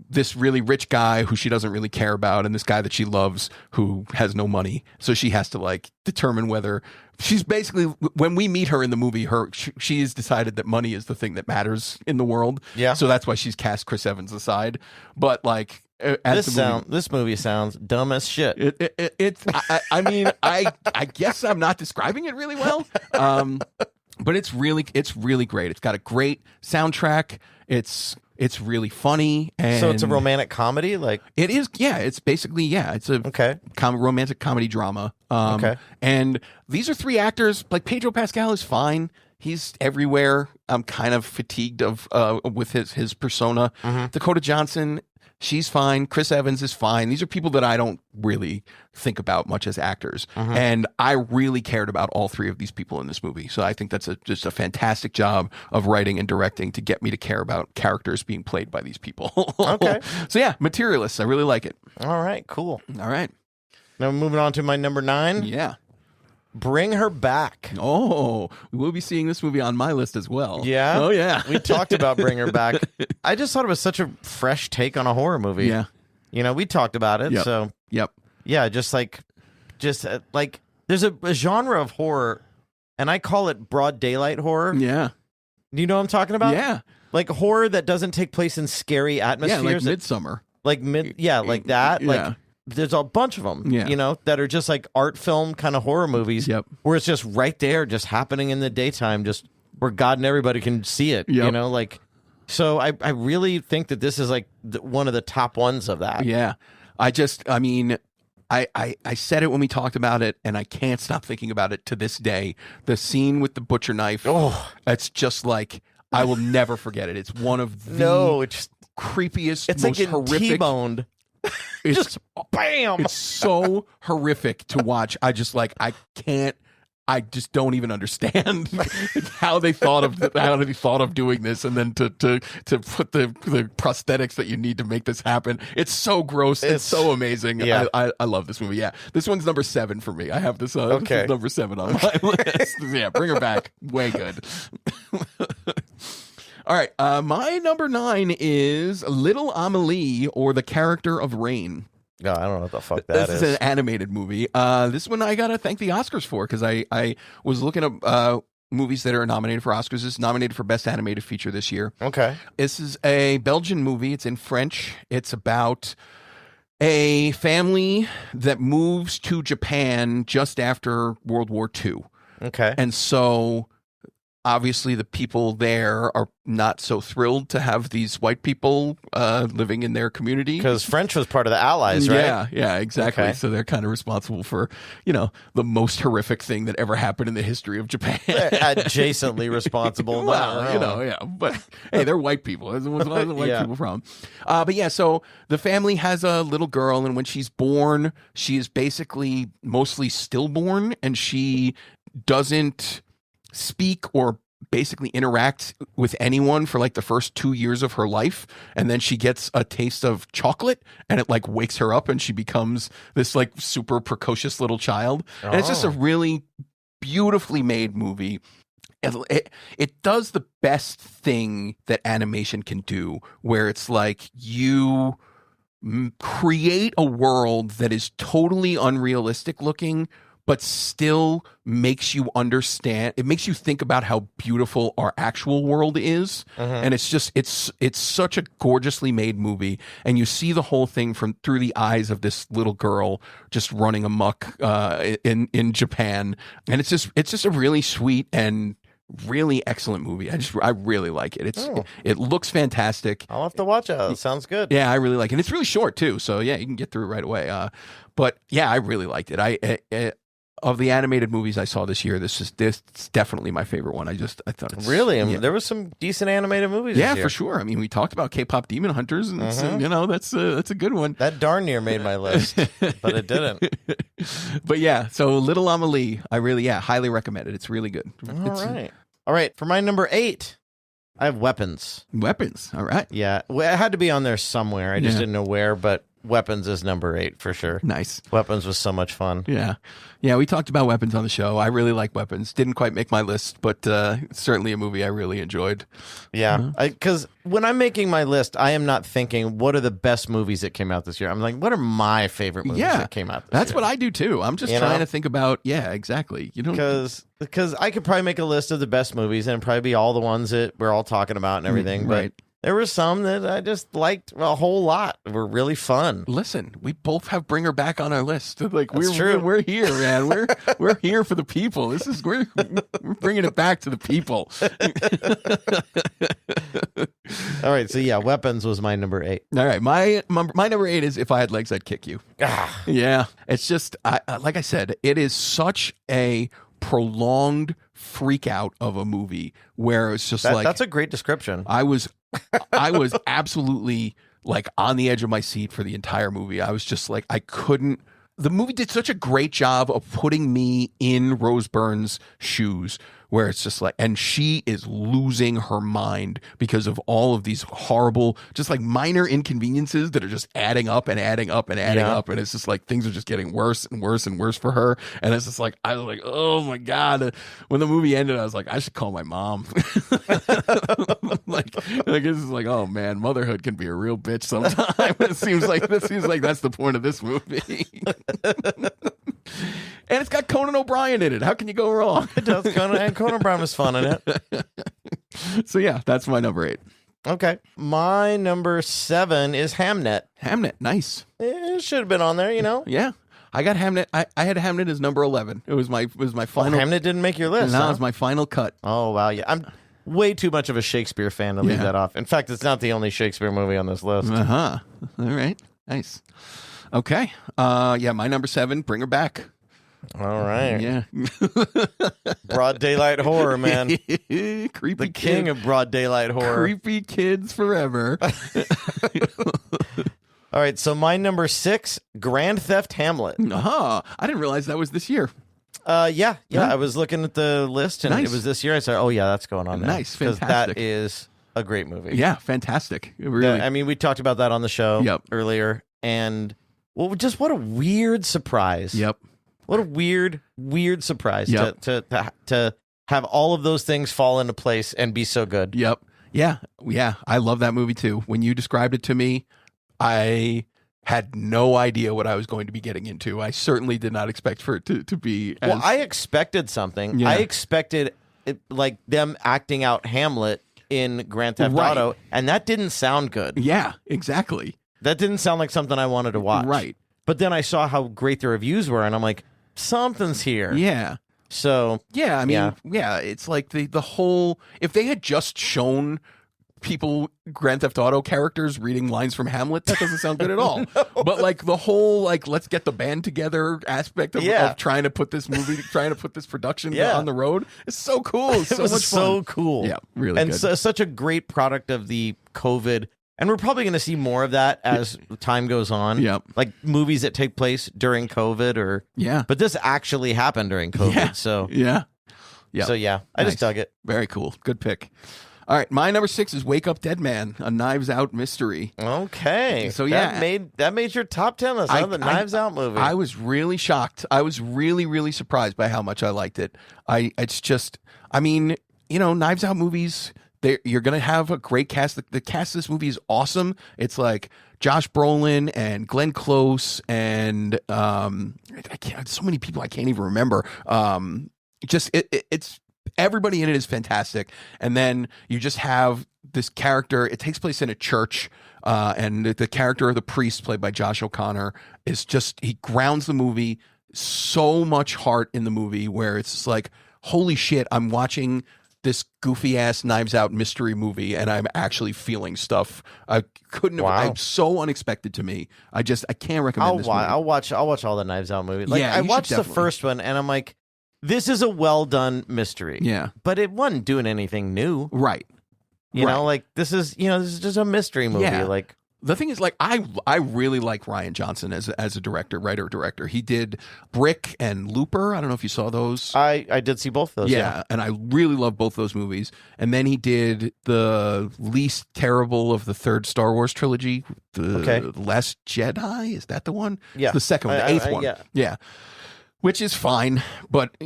this really rich guy who she doesn't really care about and this guy that she loves who has no money. So she has to like determine whether she's basically, when we meet her in the movie, she's decided that money is the thing that matters in the world. Yeah. So that's why she's cast Chris Evans aside. But like, this movie sounds dumb as shit. I guess I'm not describing it really well. But it's really great. It's got a great soundtrack. It's really funny. And so it's a romantic comedy? Like it is. Yeah. It's basically, it's a romantic comedy drama. And these are three actors. Like Pedro Pascal is fine. He's everywhere. I'm kind of fatigued with his persona. Dakota Johnson, she's fine. Chris Evans is fine. These are people that I don't really think about much as actors. And I really cared about all three of these people in this movie. So I think that's just a fantastic job of writing and directing to get me to care about characters being played by these people. Okay. So yeah, Materialists. I really like it. All right, cool. All right. Now moving on to my number 9. Yeah. Bring Her Back. Oh, we will be seeing this movie on my list as well. Yeah? Oh, yeah. We talked about Bring Her Back. I just thought it was such a fresh take on a horror movie. Yeah. You know, we talked about it, so... Yep. Yeah, just like there's a genre of horror, and I call it broad daylight horror. Yeah. Do you know what I'm talking about? Yeah. Like horror that doesn't take place in scary atmospheres. Yeah, like Midsummer. Like like that. Yeah. Like there's a bunch of them, Yeah. you know, that are just like art film kind of horror movies. Yep. Where it's just right there, just happening in the daytime, just where God and everybody can see it. Yep. You know, like. So I really think that this is like one of the top ones of that. Yeah. I said it when we talked about it, and I can't stop thinking about it to this day. The scene with the butcher knife. Oh, it's just like, I will never forget it. It's one of the creepiest, it's most like horrific. T-boned. Just bam. It's so horrific to watch. I just don't even understand how they thought of doing this, and then to put the prosthetics that you need to make this happen. It's so gross. It's so amazing. Yeah. I love this movie. Yeah, this one's number 7 for me. I have this. This is number 7 on my list. Yeah, bring her back. Way good. All right, my number 9 is Little Amelie, or The Character of Rain. No, I don't know what the fuck that is. This is an animated movie. This one I gotta thank the Oscars for, because I was looking at movies that are nominated for Oscars. It's nominated for Best Animated Feature this year. Okay. This is a Belgian movie. It's in French. It's about a family that moves to Japan just after World War II. Okay. And so obviously the people there are not so thrilled to have these white people living in their community. Because French was part of the Allies, right? Yeah, exactly. Okay. So they're kind of responsible for, the most horrific thing that ever happened in the history of Japan. Adjacently responsible. Well, yeah. But hey, they're white people. That's where the white people from. But yeah, so the family has a little girl, and when she's born, she is basically mostly stillborn, and she doesn't speak or basically interact with anyone for like the first 2 years of her life, and then she gets a taste of chocolate, and it like wakes her up, and she becomes this like super precocious little child. And it's just a really beautifully made movie. It does the best thing that animation can do, where it's like you create a world that is totally unrealistic looking, but still makes you understand. It makes you think about how beautiful our actual world is. And it's just, it's such a gorgeously made movie. And you see the whole thing through the eyes of this little girl just running amok in Japan. And it's just a really sweet and really excellent movie. I really like it. It looks fantastic. I'll have to watch it. It sounds good. Yeah, I really like it. And it's really short too, so yeah, you can get through it right away. But yeah, I really liked it. Of the animated movies I saw this year, this is definitely my favorite one. I thought it's really. I mean, there was some decent animated movies. Yeah, this year. For sure. I mean, we talked about K-pop Demon Hunters, and that's a good one. That darn near made my list, but it didn't. But yeah, so Little Amelie, I really highly recommend it. It's really good. All right. For my number 8, I have Weapons. Weapons. All right. Yeah, well, it had to be on there somewhere. I just didn't know where, but Weapons is number 8 for sure. Nice. Weapons was so much fun. Yeah, we talked about Weapons on the show. I really like Weapons. Didn't quite make my list, but certainly a movie I really enjoyed. Yeah, because when I'm making my list, I am not thinking, what are the best movies that came out this year? I'm like, what are my favorite movies that came out this year? That's what I do too. I'm just trying to think about, exactly. Because I could probably make a list of the best movies, and it'd probably be all the ones that we're all talking about and everything, right. But there were some that I just liked a whole lot. Were really fun. Listen, we both have Bring Her Back on our list. Like That's true. We're here, man. We're here for the people. We're bringing it back to the people. All right, so yeah, Weapons was my number 8. All right, my number 8 is If I Had Legs, I'd Kick You. Yeah, it's just like I said, it is such a prolonged freak out of a movie where it's just that's a great description. I was absolutely like on the edge of my seat for the entire movie. I was just like, the movie did such a great job of putting me in Rose Byrne's shoes, where it's just like, and she is losing her mind because of all of these horrible, just like minor inconveniences that are just adding up and adding up and adding up. And it's just like, things are just getting worse and worse and worse for her. And it's just like, I was like, oh my God. When the movie ended, I was like, I should call my mom. like it's just like, oh man, motherhood can be a real bitch sometimes. It seems like that's the point of this movie. And it's got Conan O'Brien in it. How can you go wrong? It does. Conan O'Brien was fun in it. So yeah, that's my number 8. Okay. My number 7 is Hamnet. Hamnet, nice. It should have been on there, Yeah. I got Hamnet. I had Hamnet as number 11. It was my final. Hamnet didn't make your list. No, huh? it was my final cut. Oh, wow. Yeah. I'm way too much of a Shakespeare fan to leave that off. In fact, it's not the only Shakespeare movie on this list. All right. Nice. Okay. Yeah, my number 7, Bring Her Back. All right. Yeah. Broad daylight horror, man. Creepy The king of broad daylight horror. Creepy kids forever. All right, so my number 6, Grand Theft Hamlet. I didn't realize that was this year. Yeah. I was looking at the list, and it was this year. I said, oh, yeah, that's going on there. Nice, fantastic. Because that is a great movie. Yeah, fantastic. Really. I mean, we talked about that on the show earlier, and what a weird surprise. Yep. What a weird surprise to have all of those things fall into place and be so good. Yep. Yeah. I love that movie too. When you described it to me, I had no idea what I was going to be getting into. I certainly did not expect for it to be. Well, I expected something. Yeah. I expected like them acting out Hamlet in Grand Theft Auto, and that didn't sound good. Yeah, exactly. That didn't sound like something I wanted to watch. Right. But then I saw how great the reviews were, and I'm like, something's here. Yeah. So yeah, I mean, it's like the whole. If they had just shown people, Grand Theft Auto characters reading lines from Hamlet, that doesn't sound good at all. No. But like the whole let's get the band together aspect of trying to put this production on the road, it's so cool. It's so much fun. So cool. Yeah, really, and good. Such a great product of the COVID. And we're probably going to see more of that as time goes on. Yep. Like movies that take place during COVID but this actually happened during COVID. Yeah. So yeah. So I just dug it. Very cool. Good pick. All right, my number 6 is Wake Up Dead Man, a Knives Out mystery. Okay. So that made your top 10 list, the Knives Out movie. I was really shocked. I was really, really surprised by how much I liked it. Knives Out movies, you're going to have a great cast. The cast of this movie is awesome. It's like Josh Brolin and Glenn Close and so many people I can't even remember. It's everybody in it is fantastic. And then you just have this character. It takes place in a church, and the character of the priest, played by Josh O'Connor, he grounds the movie. So much heart in the movie, where it's just like, holy shit, I'm watching this goofy ass Knives Out mystery movie, and I'm actually feeling stuff. I couldn't have. It's so unexpected to me. I can't recommend this movie. I'll watch all the Knives Out movies. Like, I watched the first one, and I'm like, this is a well done mystery. Yeah, but it wasn't doing anything new, right? You know, like this is just a mystery movie. Yeah. Like, the thing is, like, I really like Rian Johnson as a writer-director. He did Brick and Looper. I don't know if you saw those. I did see both those. Yeah, and I really love both those movies. And then he did the least terrible of the third Star Wars trilogy, The Last Jedi. Is that the one? Yeah, the second one, the eighth one. Yeah. Which is fine, but,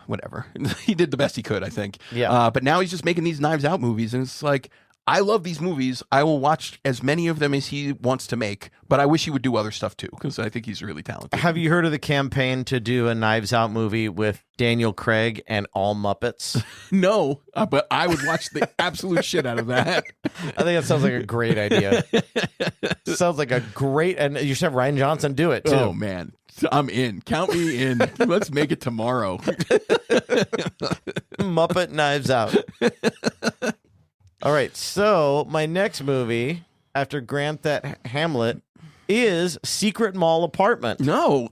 whatever. He did the best he could, I think. Yeah. But now he's just making these Knives Out movies, and it's like, I love these movies. I will watch as many of them as he wants to make, but I wish he would do other stuff too, because I think he's really talented. Have you heard of the campaign to do a Knives Out movie with Daniel Craig and all Muppets? No, but I would watch the absolute shit out of that. I think that sounds like a great idea. Sounds like a great, and you should have Rian Johnson do it too. Oh man, I'm in. Count me in. Let's make it tomorrow. Muppet Knives Out. All right, so my next movie after Grand Theft Hamlet is Secret Mall Apartment. No,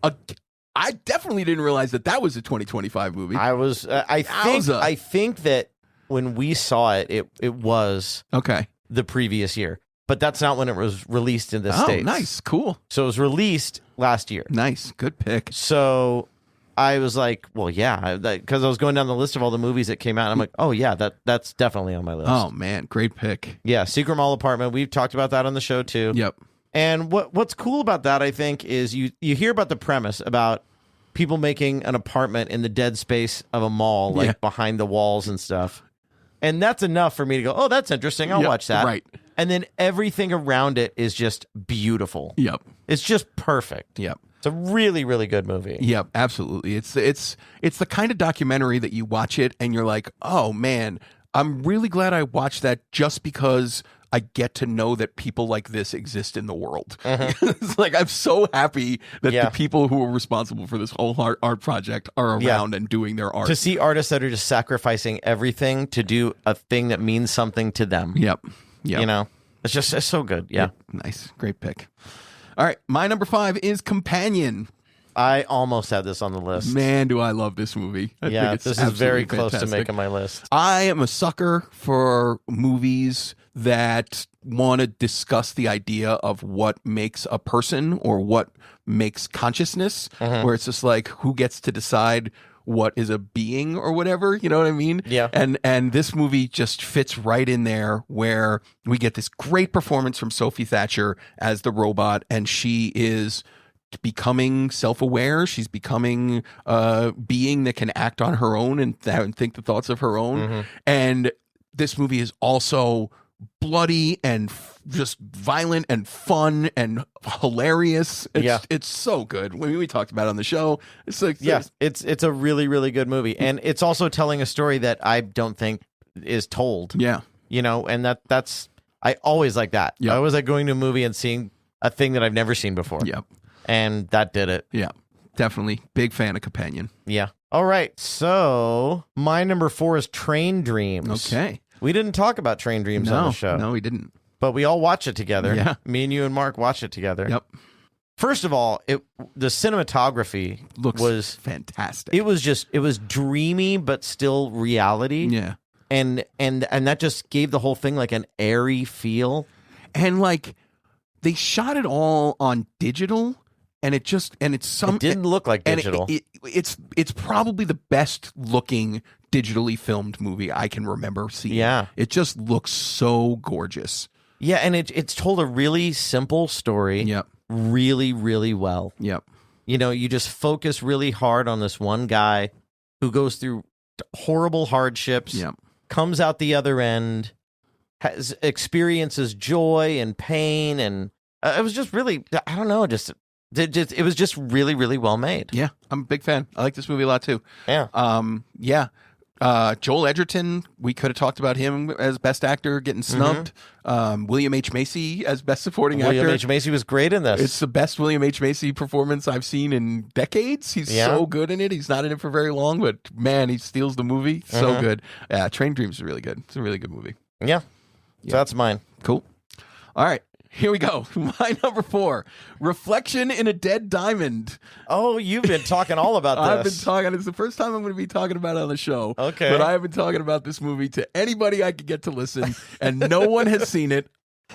I definitely didn't realize that was a 2025 movie. I think that when we saw it, it was the previous year, but that's not when it was released in the States. Oh, nice, cool. So it was released last year. Nice, good pick. So I was like, well, yeah, because I was going down the list of all the movies that came out. And I'm like, oh, yeah, that's definitely on my list. Oh, man, great pick. Yeah, Secret Mall Apartment. We've talked about that on the show, too. Yep. And what's cool about that, I think, is you hear about the premise about people making an apartment in the dead space of a mall, like behind the walls and stuff. And that's enough for me to go, oh, that's interesting. I'll watch that. Right. And then everything around it is just beautiful. Yep. It's just perfect. Yep. It's a really, really good movie. Yep, absolutely. It's the kind of documentary that you watch it and you're like, oh man, I'm really glad I watched that just because I get to know that people like this exist in the world. It's like I'm so happy that the people who are responsible for this whole art project are around and doing their art. To see artists that are just sacrificing everything to do a thing that means something to them. Yep. You know, it's so good. Yeah. Nice. Great pick. All right. My number 5 is Companion. I almost had this on the list. Man, do I love this movie. I think this is very close to making my list. I am a sucker for movies that want to discuss the idea of what makes a person or what makes consciousness, where it's just like, who gets to decide what is a being or whatever, you know what I mean? Yeah. And this movie just fits right in there, where we get this great performance from Sophie Thatcher as the robot, and she is becoming self-aware. She's becoming a being that can act on her own and think the thoughts of her own. And this movie is also bloody and just violent and fun and hilarious. It's so good. We talked about it on the show. It's like, it's a really, really good movie. And it's also telling a story that I don't think is told. Yeah. You know, and that's, I always like that. I always like going to a movie and seeing a thing that I've never seen before. Yep. And that did it. Yeah, definitely. Big fan of Companion. Yeah. All right. So my number 4 is Train Dreams. Okay. We didn't talk about Train Dreams on the show. No, we didn't. But we all watch it together. Yeah. Me and you and Mark watch it together. Yep. First of all, the cinematography was fantastic. It was dreamy but still reality. Yeah. And that just gave the whole thing like an airy feel. And like they shot it all on digital. And it didn't look like digital. It's probably the best looking digitally filmed movie I can remember seeing. Yeah. It just looks so gorgeous. Yeah, and it's told a really simple story. Yep. Really, really well. Yep. You know, you just focus really hard on this one guy who goes through horrible hardships. Yep. Comes out the other end, experiences joy and pain, and it was just really, I don't know, it was just really, really well made. Yeah, I'm a big fan. I like this movie a lot too. Yeah. Joel Edgerton, we could have talked about him as best actor getting snubbed. William H. Macy as best supporting actor. William H. Macy was great in this. It's the best William H. Macy performance I've seen in decades. He's so good in it. He's not in it for very long, but man, he steals the movie. So good. Yeah, Train Dreams is really good. It's a really good movie. Yeah. So that's mine. Cool. All right. Here we go. My number 4, Reflection in a Dead Diamond. Oh, you've been talking all about this. I've been talking. It's the first time I'm going to be talking about it on the show. Okay. But I have been talking about this movie to anybody I could get to listen, and no one has seen it.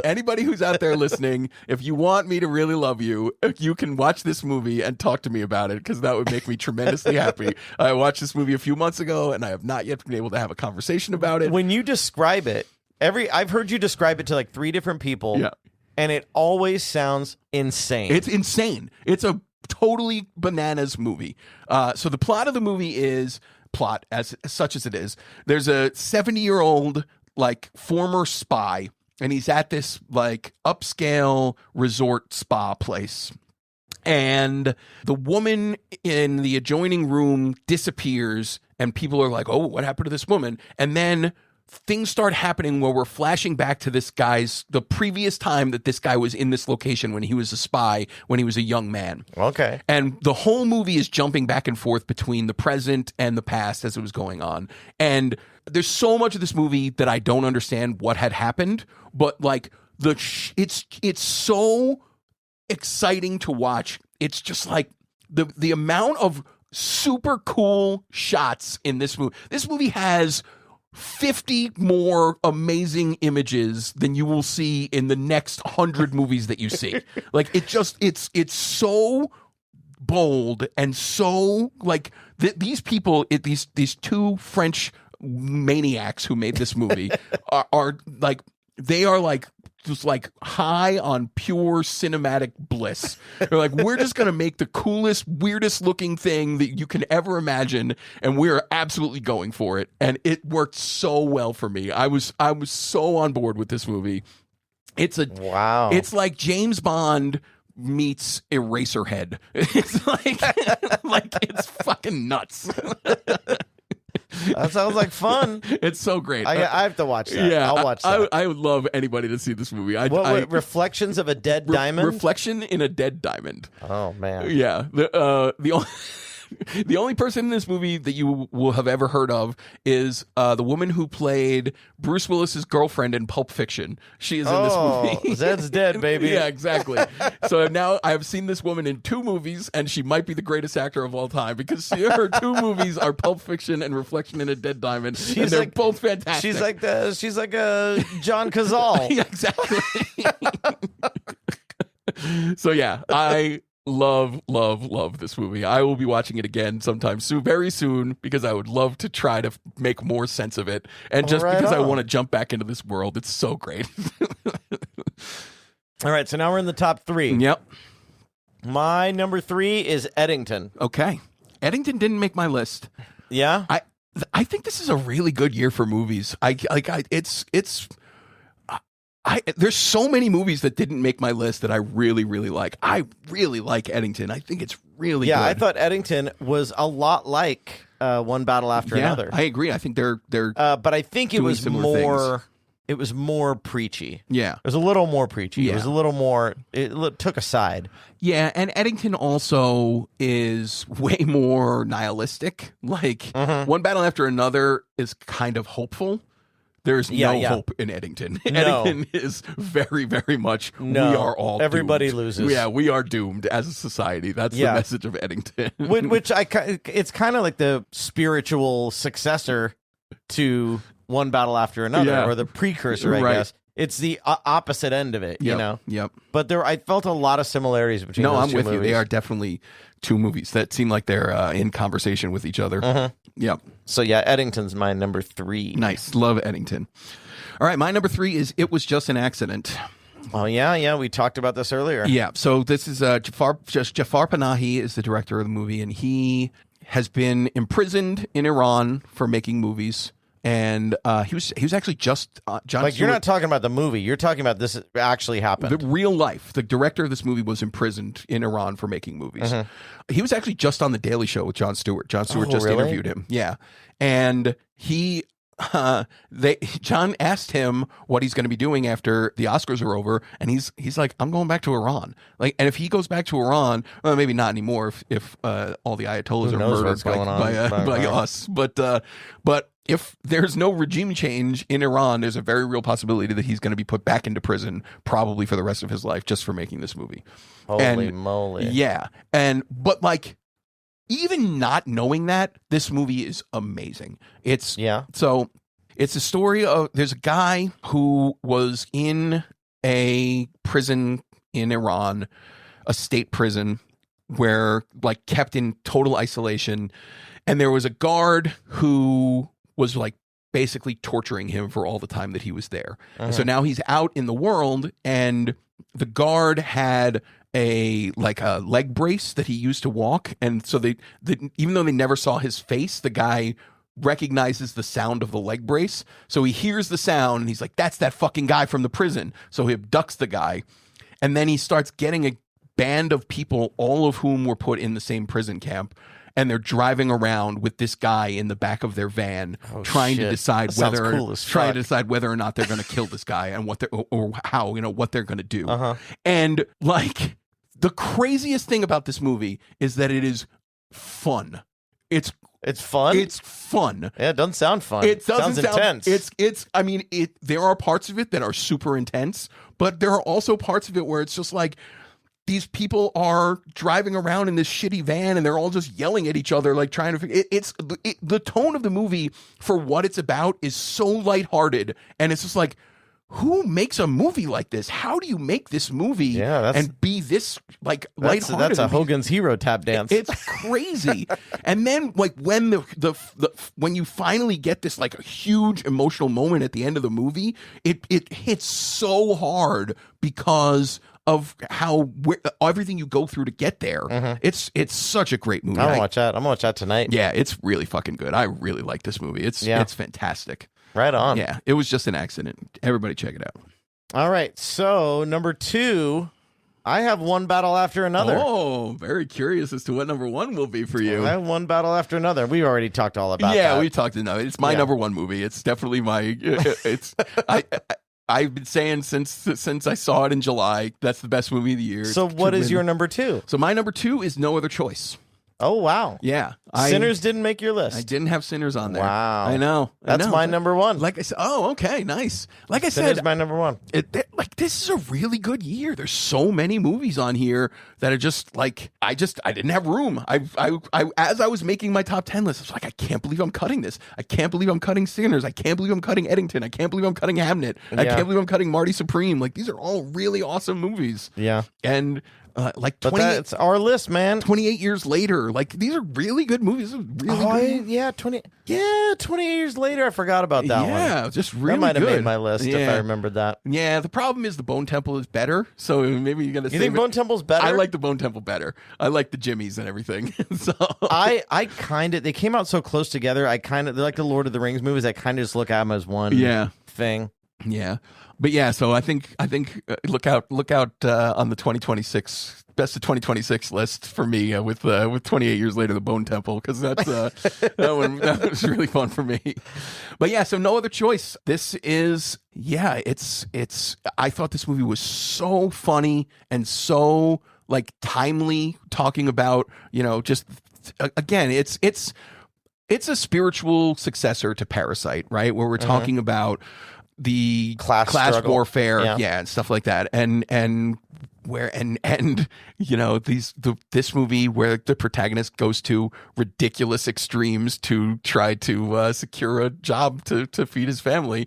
Anybody who's out there listening, if you want me to really love you, you can watch this movie and talk to me about it, because that would make me tremendously happy. I watched this movie a few months ago, and I have not yet been able to have a conversation about it. When you describe it, I've heard you describe it to like 3 different people. Yeah. And it always sounds insane. It's insane. It's a totally bananas movie. So the plot of the movie is as such as it is. There's a 70-year-old like former spy, and he's at this like upscale resort spa place. And the woman in the adjoining room disappears, and people are like, "Oh, what happened to this woman?" And then things start happening where we're flashing back to the previous time that this guy was in this location when he was a spy, when he was a young man. Okay. And the whole movie is jumping back and forth between the present and the past as it was going on. And there's so much of this movie that I don't understand what had happened, but like it's so exciting to watch. It's just like the amount of super cool shots in this movie. This movie has 50 more amazing images than you will see in the next 100 movies that you see. Like it's so bold and so like these people, these 2 French maniacs who made this movie are like, they are like just like high on pure cinematic bliss. They're like, we're just going to make the coolest, weirdest looking thing that you can ever imagine, and we're absolutely going for it. And it worked so well for me. I was so on board with this movie. Wow. It's like James Bond meets Eraserhead. It's like like it's fucking nuts. That sounds like fun. It's so great. I have to watch that. Yeah, I'll watch that. I would love anybody to see this movie. What, Reflections of a Dead Diamond? Reflection in a Dead Diamond. Oh, man. Yeah. The only... The only person in this movie that you will have ever heard of is the woman who played Bruce Willis's girlfriend in Pulp Fiction. She is in this movie. Zed's dead, baby. Yeah, exactly. So now I have seen this woman in 2 movies, and she might be the greatest actor of all time because her 2 movies are Pulp Fiction and Reflection in a Dead Diamond, and they're both fantastic. She's like a John Cazale. Yeah, exactly. So yeah, I love this movie. I will be watching it again sometime soon, very soon, because I would love to try to make more sense of it, and just because I want to jump back into this world. It's so great. All right, so now we're in the top 3. Yep. My number 3 is Eddington. Okay. Eddington didn't make my list. Yeah? I think this is a really good year for movies. There's so many movies that didn't make my list that I really, really like. I really like Eddington. I think it's really good. Yeah, I thought Eddington was a lot like One Battle After Another. I agree. I think they're but I think it was more things. It was more preachy. Yeah. It was a little more preachy. Yeah. It was a little more it took a side. Yeah, and Eddington also is way more nihilistic. Like One Battle After Another is kind of hopeful. There's no hope in Eddington. No. Eddington is very, very much, no. we are all Everybody doomed. loses. Yeah, we are doomed as a society. That's the message of Eddington. Which it's kind of like the spiritual successor to One Battle After Another, or the precursor, I guess. It's the opposite end of it, you know? Yep. But I felt a lot of similarities between those I'm two with movies. you. They are definitely 2 movies that seem like they're in conversation with each other. Yep. So, yeah, Eddington's my number 3. Nice. Love Eddington. All right, my number 3 is It Was Just an Accident. Oh, yeah, we talked about this earlier. Yeah, so this is Jafar Panahi is the director of the movie, and he has been imprisoned in Iran for making movies. And he was actually just John like Stewart, you're not talking about the movie. You're talking about this actually happened. The real life. The director of this movie was imprisoned in Iran for making movies. He was actually just on the Daily Show with Jon Stewart. Jon Stewart just interviewed him. Yeah, and he. John asked him what he's going to be doing after the Oscars are over, and he's like, I'm going back to Iran. Like, and if he goes back to Iran, well, maybe not anymore if all the Ayatollahs are murdered by us. But if there's no regime change in Iran, there's a very real possibility that he's going to be put back into prison, probably for the rest of his life, just for making this movie. Holy moly! Yeah, but like, even not knowing that, this movie is amazing. So it's a story of, there's a guy who was in a prison in Iran, a state prison, where like kept in total isolation, and there was a guard who was like basically torturing him for all the time that he was there. And so now he's out in the world, and the guard had a leg brace that he used to walk, and so even though they never saw his face, the guy recognizes the sound of the leg brace, so he hears the sound and he's like, that's that fucking guy from the prison. So he abducts the guy, and then he starts getting a band of people, all of whom were put in the same prison camp, and they're driving around with this guy in the back of their van, trying to decide whether or not they're going to kill this guy, and what they're going to do. And like, the craziest thing about this movie is that it is fun. It's fun. It's fun. Yeah, it doesn't sound fun. It doesn't sound intense. I mean, there are parts of it that are super intense, but there are also parts of it where it's just like, these people are driving around in this shitty van, and they're all just yelling at each other, like trying to figure. The tone of the movie for what it's about is so lighthearted, and it's just like, who makes a movie like this? How do you make this movie and be this like lighthearted? That's a Hogan's Hero tap dance. It's crazy. And then like when when you finally get this like a huge emotional moment at the end of the movie, it hits so hard because of everything you go through to get there. It's such a great movie. I'm gonna watch that. I'm gonna watch that tonight. Yeah, it's really fucking good. I really like this movie. It's fantastic. Right on. Yeah, It Was Just an Accident. Everybody check it out. All right. So number 2 I have One Battle After Another. Oh, very curious as to what number one will be for you. I have One Battle After Another. We already talked all about that. Yeah, we talked enough. It's my number one movie. It's definitely my. I've been saying since I saw it in July, that's the best movie of the year. So what is your number two? So my number two is No Other Choice. Oh, wow. Yeah. Sinners didn't make your list. I didn't have Sinners on there. Wow. I know. That's my number one. Like I said, okay, nice. Like I Sinners said, my number one. This is a really good year. There's so many movies on here that are just like, I didn't have room. As I was making my top 10 list, I was like, I can't believe I'm cutting this. I can't believe I'm cutting Sinners. I can't believe I'm cutting Eddington. I can't believe I'm cutting Hamnet. I can't believe I'm cutting Marty Supreme. Like, these are all really awesome movies. Yeah. And like 20, but that's our list, man. 28 years later, like these are really good movies. Really good. 28 years later, I forgot about that one. Yeah, just really that might have good. made my list if I remembered that. Yeah, the problem is the Bone Temple is better, so maybe you got to. You think Bone Temple's better? I like the Bone Temple better. I like the Jimmies and everything. So I kind of, they came out so close together. They're like the Lord of the Rings movies. I kind of just look at them as one thing. Yeah. But yeah, so I think look out on the 2026 best of 2026 list for me with 28 years later, the Bone Temple, because that's that was really fun for me. But yeah, so No Other Choice. This is it's I thought this movie was so funny and so like timely, talking about just again it's a spiritual successor to Parasite, right? Where we're talking about the class warfare, and stuff like that, and where this movie where the protagonist goes to ridiculous extremes to try to secure a job to feed his family.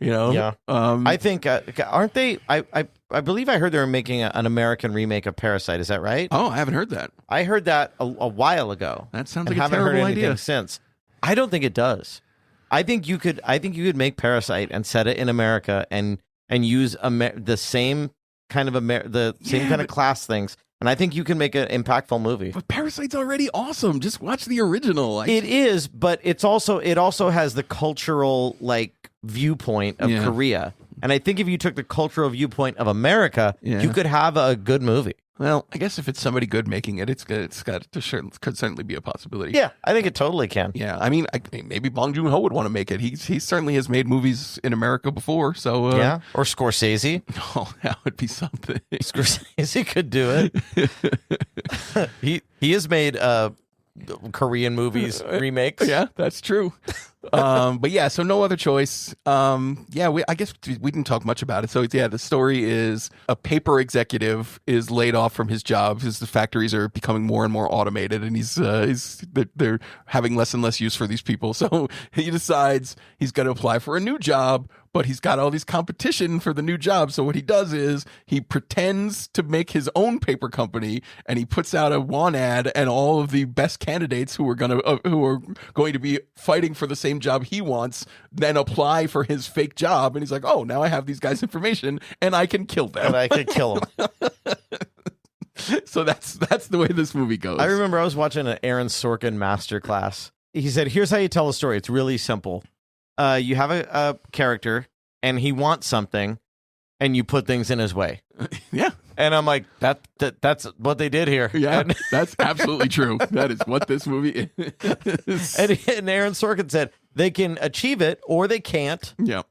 I think aren't they? I believe I heard they were making an American remake of Parasite. Is that right? Oh, I haven't heard that. I heard that a while ago. That sounds like a haven't terrible heard anything idea. since. I don't think it does. I think you could make Parasite and set it in America and use the same kind of class things, and I think you can make an impactful movie. But Parasite's already awesome. Just watch the original. It is, but it also has the cultural viewpoint of Korea, and I think if you took the cultural viewpoint of America, you could have a good movie. Well, I guess if it's somebody good making it, it's got to could certainly be a possibility. Yeah, I think it totally can. Yeah, I mean, maybe Bong Joon-ho would want to make it. He certainly has made movies in America before. So or Scorsese. Oh, that would be something. Scorsese could do it. he has made Korean movies remakes. Yeah, that's true. But yeah, so No Other Choice. I guess we didn't talk much about it. So yeah, the story is a paper executive is laid off from his job because the factories are becoming more and more automated, and they're having less and less use for these people. So he decides he's going to apply for a new job, but he's got all these competition for the new job. So what he does is he pretends to make his own paper company, and he puts out a want ad, and all of the best candidates who are going to be fighting for the same job he wants then apply for his fake job. And he's like, oh, now I have these guys' information and I can kill them. And I can kill them. So that's the way this movie goes. I remember I was watching an Aaron Sorkin masterclass. He said, here's how you tell a story. It's really simple. You have a character and he wants something and you put things in his way. Yeah. And I'm like, that's what they did here. Yeah, that's absolutely true. That is what this movie is. And Aaron Sorkin said they can achieve it or they can't. Yep.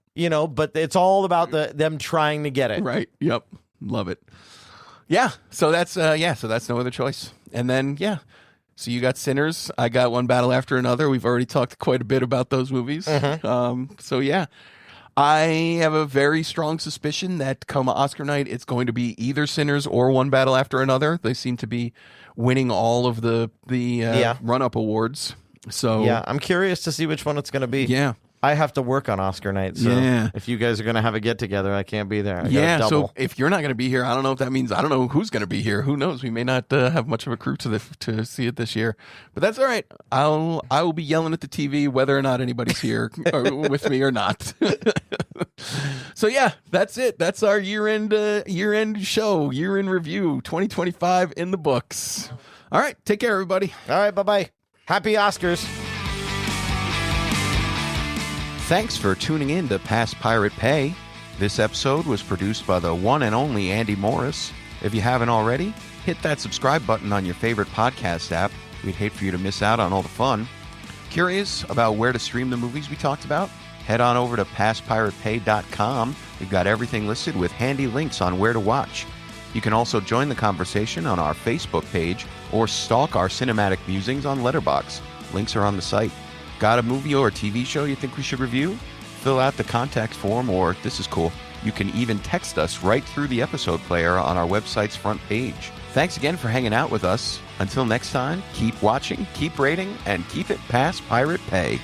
But it's all about them trying to get it. Right. Yep. Love it. Yeah. So that's No Other Choice. And then so you got Sinners. I got One Battle After Another. We've already talked quite a bit about those movies. Mm-hmm. So yeah. I have a very strong suspicion that come Oscar night, it's going to be either Sinners or One Battle After Another. They seem to be winning all of the run-up awards. So yeah, I'm curious to see which one it's going to be. Yeah. I have to work on Oscar night, so if you guys are going to have a get-together, I can't be there. So if you're not going to be here, I don't know if that means, I don't know who's going to be here. Who knows? We may not have much of a crew to see it this year. But that's all right. I will be yelling at the TV whether or not anybody's here with me or not. So yeah, that's it. That's our year-end show, year-end review, 2025 in the books. All right, take care, everybody. All right, bye-bye. Happy Oscars. Thanks for tuning in to Past Pirate Pay. This episode was produced by the one and only Andy Morris. If you haven't already, hit that subscribe button on your favorite podcast app. We'd hate for you to miss out on all the fun. Curious about where to stream the movies we talked about? Head on over to passpiratepay.com. We've got everything listed with handy links on where to watch. You can also join the conversation on our Facebook page or stalk our cinematic musings on Letterboxd. Links are on the site. Got a movie or a TV show you think we should review? Fill out the contact form, or this is cool, you can even text us right through the episode player on our website's front page. Thanks again for hanging out with us. Until next time, keep watching, keep rating, and keep it past Pirate Pay.